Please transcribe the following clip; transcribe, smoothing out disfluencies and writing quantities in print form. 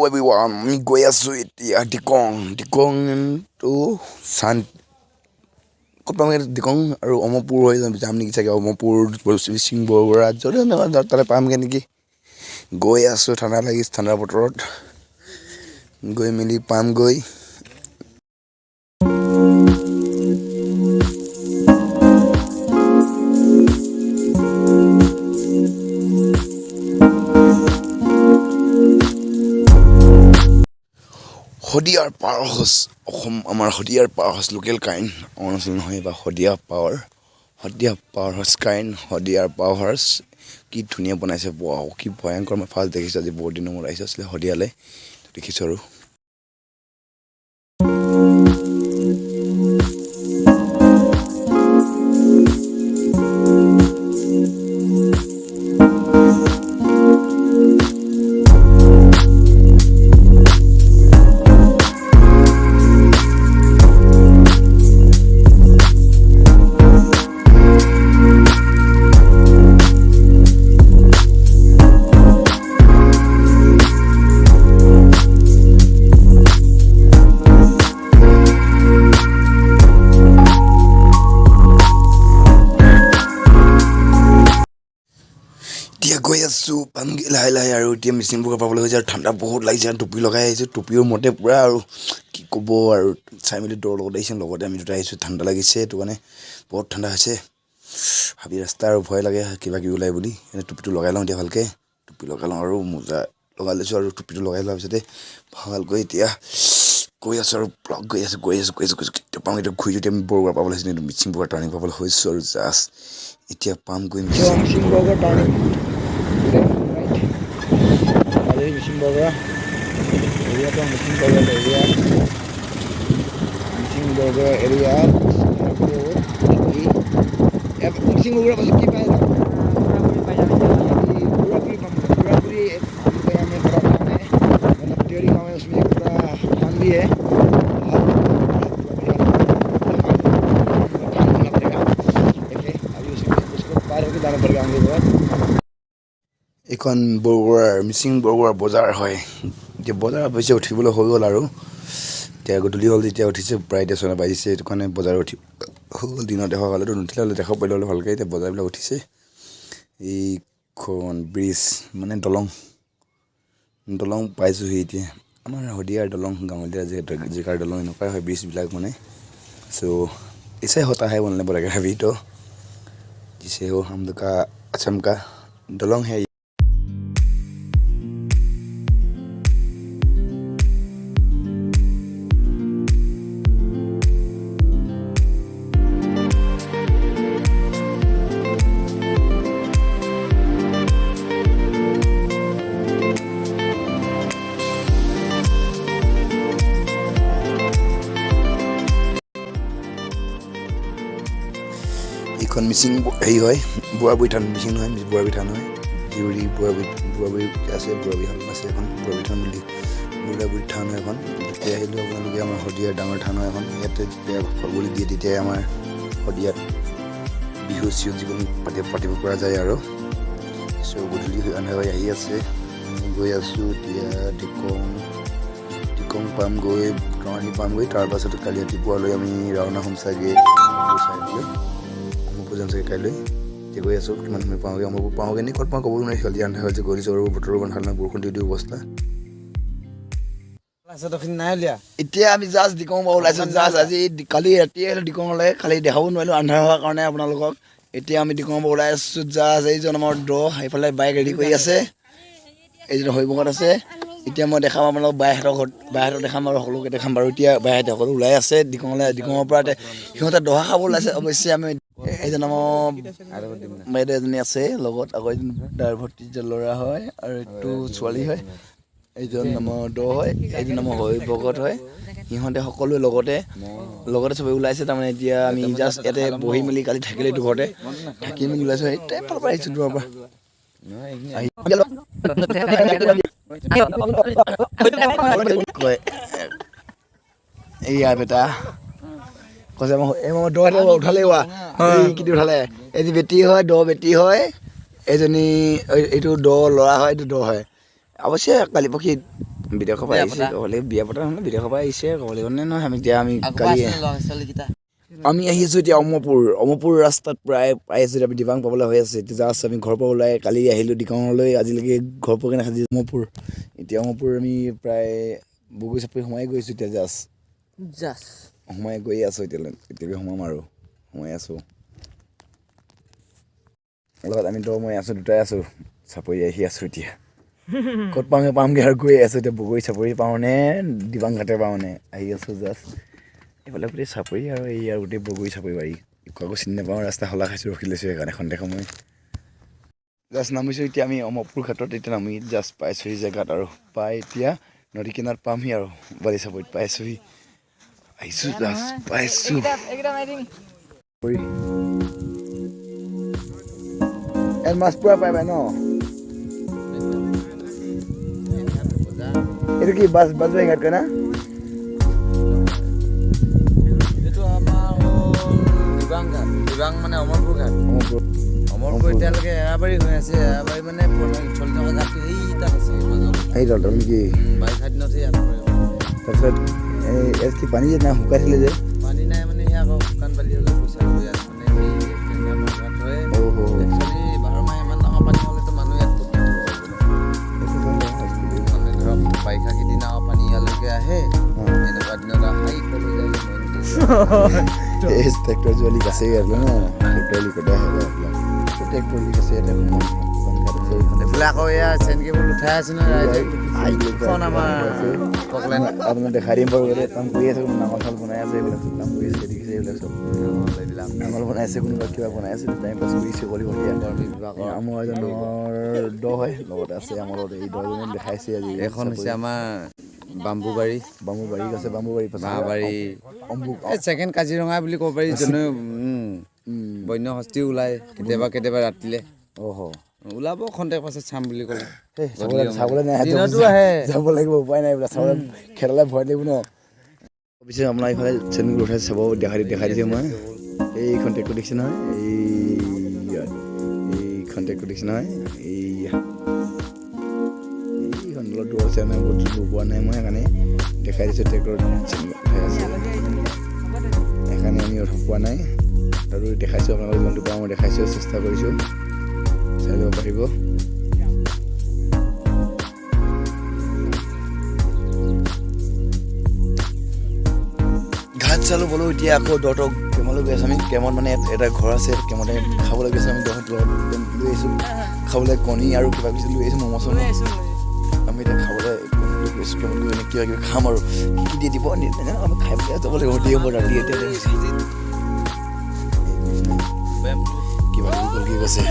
everyone, আমি গৈ আছো এতিয়া ডিকং তো সান ক'ত পাম ডিকং আৰু অমপুৰ হৈ যাম নেকি চাগে অমপুৰ মিচিং বৰবৰা যদি তাতে পামগৈ নেকি গৈ আছো ঠাণ্ডা লাগিছে ঠাণ্ডা বতৰত গৈ মেলি পামগৈ Hodiar Power House, আমাৰ Hodiar Power House লোকেল কাইন অৰুণাচল নহয় বা Hodiar Power House কাইন Hodiar Power House কি ধুনীয়া বনাইছে বাও কি ভয়ংকৰ মই ফাৰ্ষ্ট দেখিছো আজি বহুত দিনৰ মূৰত আহিছে Hodiarলে দেখিছো আৰু গৈ আছো পামগি লাহে আৰু এতিয়া মিচিং বুকা পাবলৈ হৈছে আৰু ঠাণ্ডা বহুত লাগিছে টুপি লগাই আহিছো টুপিৰ মতে পুৰা আৰু কি ক'ব আৰু চাই মেলি দৌৰ লগত আহিছে লগতে আমি দুটা আহিছো ঠাণ্ডা লাগিছে তো মানে বহুত ঠাণ্ডা হৈছে হাবি ৰাস্তা আৰু ভয় লাগে কিবা কি ওলাই বুলি এনে টুপিটো লগাই লওঁ এতিয়া ভালকে টুপি লগাই লওঁ আৰু মোজা লগাই লৈছো আৰু টুপিটো লগাই লোৱাৰ পিছতে ভালকৈ এতিয়া গৈ আছো আৰু ব্লগ গৈ আছো পাম এতিয়া ঘূৰি যদি আমি বৰগুৰা পাবলৈ হৈছে মিচিং বুকা টাৰ্ণিং পাবলৈ হৈছো আৰু জাষ্ট এতিয়া পাম গৈ মিচিং বুকা turning Missing burger area to missing burger area missing burger pasti kita ada pura-puri hमें बड़ा काम है मतलब theory काम है उसमें पूरा फन भी है अभी उसको पार होकर जाना पड़ेगा हम लोग এখন বৰগুৰাৰ মিচিং বৰগুৰাৰ বজাৰ হয় এতিয়া বজাৰ অৱশ্যে উঠিবলৈ হৈ গ'ল আৰু এতিয়া গধূলি হ'ল যেতিয়া উঠিছে প্ৰায় 10 বাজিছে এইটো কাৰণে বজাৰ উঠি হৈ গ'ল দিনত দেখা হ'লেতো নুঠিলে দেখা পাইলে ভালকৈ এতিয়া বজাৰবিলাক উঠিছে এইখন ব্ৰিজ মানে দলং পাইছোহি এতিয়া আমাৰ হদিয়াৰ দলং গাঁৱলীয়া জেগাৰ দলং এনেকুৱাই হয় ব্ৰিজবিলাক মানে চ' ऐसे होता है बोलने पड़ेगा अभी तो जिसे हो हम लोग का असम का दलंग है এখন মিচিং হেৰি হয় বুঢ়াবুঢ়ী থান মিচিং নহয় বুঢ়াবুঢ়ী থান হয় ডিউৰি বুঢ়াবুঢ়ী আছে বুঢ়াবুঢ়ী থান আছে এখন বুঢ়াবুঢ়ী থান বুলি বুঢ়াবুঢ়ী থান হয় এখন যেতিয়া আহিলেও আপোনালোকে আমাৰ শদিয়াৰ ডাঙৰ থান হয় এখন ইয়াতে যেতিয়া ফাগুলি দিয়ে তেতিয়াই আমাৰ শদিয়াত বিহু চিহু যিকোনো পাতিব পৰা যায় আৰু চ' গধূলি হৈ আহি আছে গৈ আছোঁ এতিয়া ডিকং পামগৈ টঙানী পামগৈ তাৰপাছত কালি ৰাতিপুৱালৈ আমি ৰাওনা হ'ম চাগে চাইলৈ যাম চাগে কাইলৈ এতিয়া গৈ আছোঁ কিমান সময় পাওঁগৈ আমাৰ পাওঁগৈ নি ক'ত পাওঁ ক'ব নোৱাৰি জলদি আন্ধাৰ হৈছে গৈছোঁ আৰু বতৰো ভাল নহয় বৰষুণ দিওঁ অৱস্থা এতিয়া আমি জাষ্ট ডিকং পৰা ওলাইছোঁ জাষ্ট আজি কালি ৰাতিয়ে আহিলোঁ ডিকঙলৈ খালি দেখাব নোৱাৰিলোঁ আন্ধাৰ হোৱাৰ কাৰণে আপোনালোকক এতিয়া আমি ডিকঙৰ পৰা ওলাই আছোঁ জাষ্ট এইজন আমাৰ সেইফালে বাইক ৰেডি কৰি আছে এইজন হৈবঙত আছে এতিয়া মই দেখাম আপোনালোকক বাইহঁতক দেখাম আৰু সকলোকে দেখাম বাৰু এতিয়া বাইহঁতে সকলো ওলাই আছে ডিকঙৰ পৰা সিহঁতে দহা খাব ওলাইছে অৱশ্যে আমি এইজন আমাৰ বাইদেউ এজনী আছে লগত আকৌ এজন ড্ৰাইভৰ ল'ৰা হয় আৰু এইটো ছোৱালী হয় এইজন নামৰ হয় এইজন নামৰ ভগত হয় সিহঁতে সকলোৱে লগতে চবেই ওলাইছে তাৰমানে এতিয়া আমি জাষ্ট ইয়াতে বহি মেলি কালি থাকিলে এইটো ঘৰতে থাকি মেলি ওলাইছোঁ এই টাইপৰ পৰা আহিছোঁ দূৰৰ পৰা এইয়া বেটা কৈছে মই দহতে উঠালে কিটো উঠালে এজনী বেটি হয় বেটি হয় এজনী এইটো ল'ৰা হয় এইটো হয় অৱশ্যে কালি পক্ষী বিদেশৰ পৰা আহিছে ক'বলৈ বিয়া পতা নহ'লে বিদেশৰ পৰা আহিছে ক'বলৈ মানে নহয় আমি এতিয়া আমি আহি আছোঁ এতিয়া অমৰপুৰ ৰাস্তাত প্ৰায় পাই আছোঁ এতিয়া আমি দিবাং পাবলৈ হৈ আছে এতিয়া জাষ্ট আমি ঘৰৰ পৰা ওলাই কালি আহিলোঁ দিকঙলৈ আজিলৈকে ঘৰ পোৱাকৈ নাখাজি অমৰপুৰ এতিয়া অমৰপুৰ আমি প্ৰায় বগৰী চাপৰি সোমাই গৈছোঁ এতিয়া জাষ্ট সোমাই গৈ আছোঁ এতিয়ালৈকে সোমাম আৰু সোমাই আছোঁ লগত আমি মই আছোঁ দুটাই আছোঁ চাপৰি আহি আছোঁ এতিয়া ক'ত পামগৈ আৰু গৈ আছোঁ এতিয়া বগৰী চাপৰি পাওঁনে দিবাং ঘাটে পাওঁনে আহি আছোঁ জাষ্ট এইফালে গোটেই চাপৰি আৰু এই আৰু গোটেই বগৰী চাপৰি বাৰী কাকো চিনি নাপাওঁ ৰাস্তা সলা খাইছোঁ ৰখি লৈছোঁ সেইকাৰণে সন্ধিয়া সময় জাষ্ট নামিছোঁ এতিয়া আমি অমৰপুৰ ঘাটত এতিয়া নামি জাষ্ট পাইছোঁহি জেগাত আৰু পাই এতিয়া নদী কিনাৰত পামহি আৰু বালি চাপৰিত পাইছোঁহি আহিছোঁ জাষ্ট পাইছোঁ ইয়াত মাছ পুৰা পাই ন এইটো কি বাজবাই ঘাট কয় না দিবাং মানে অমৰপুৰ ঘাট অমৰপুৰ এতিয়ালৈকে এৰাবাৰী হৈ আছে এৰাবাৰী মানে চলি থকা ঘাটটো সেই তাত আছে সেই দলটো নেকি বাৰিষা দিনতহে ইয়াত পৰে তাৰপিছত ইয়াত কি পানী যে নাই শুকাইছিলে যে পানী নাই মানে ইয়াত আকৌ শুকান বালি হ'লে পইচা লৈ ইয়াত মানে ঘাট হয় একচুৱেলি 12 মাহ ইমান ডাঙৰ পানী হ'লেতো মানুহ ইয়াত মানে ধৰক বাৰিষা কেইদিন আৰু পানী ইয়ালৈকে আহে এনেকুৱা দিনত হাই কলৈ যায় ট্ৰেক্টৰ জলি আছে আৰু ন ট্ৰেক্টৰ লিকতে আহে ট্ৰেক্টৰ লিক আছে ইয়াতে এইফালে আকৌ এয়া চেইন কেবল উঠাই আছে নহয় আপোনাৰ দেখাই দিম বাৰু কাম কৰি আছে কোনো নাঙল চাল বনাই আছে এইবিলাক কাম কৰি আছে দেখিছে এইবিলাক চব এইবিলাক নাঙল বনাই আছে কোনোবা কিবা বনাই আছে টাইম পাছ কৰিছে কৰিব আমাৰ এজনৰ দ হয় লগতে আছে আমাৰ লগত এই দজনে দেখাইছে আজি এখন হৈছে আমাৰ বাম্বুবাৰী আছে বাম্বুবাৰী ছেকেণ্ড কাজিৰঙা বুলি ক'ব পাৰি যেনে বন্য হস্তি ওলাই কেতিয়াবা ৰাতিলে ওলাব খন্তেক পাছত চাম বুলি ক'লে চাবলৈ নাই যাব লাগিব উপায় নাই বোলে চাবলৈ খেলালে ভয় লাগিব ন পিছে আপোনাৰ এইফালে চেনেল উঠাই চাব দেখাই দিছোঁ মই এইখন ট্ৰেক্টৰ দেখিছে নহয় এইখন ট্ৰেক্টৰ দেখিছে নহয় এইখন অলপ দূৰ আছে আমাৰ বহুত দূৰ পোৱা নাই মই সেইকাৰণে দেখাই দিছোঁ ট্ৰেক্টৰ চেনেল উঠাই আছে সেইকাৰণে আমি উঠাব পোৱা নাই আৰু দেখাইছোঁ আপোনালোকে যিমানটো পাওঁ মই দেখাইছোঁ চেষ্টা কৰিছোঁ চাই যাব পাৰিব ঘাট চালো বোলো এতিয়া আকৌ দহটক কেমলৈ গৈ আছোঁ আমি কেমত মানে এটা ঘৰ আছে কেমতে খাবলৈ গৈছোঁ আমি দহত লৈ আহিছোঁ খাবলৈ কণী আৰু কিবা কিবি লৈ আহিছোঁ ম'ম' চম' আমি এতিয়া খাবলৈ গৈছোঁ কেমত গৈ কিবা কিবি খাম আৰু কি দি দিব আমি খাই পেলাই যাব লাগিব দিয়ে ৰাতি এতিয়া কিবা কিবি কৈছে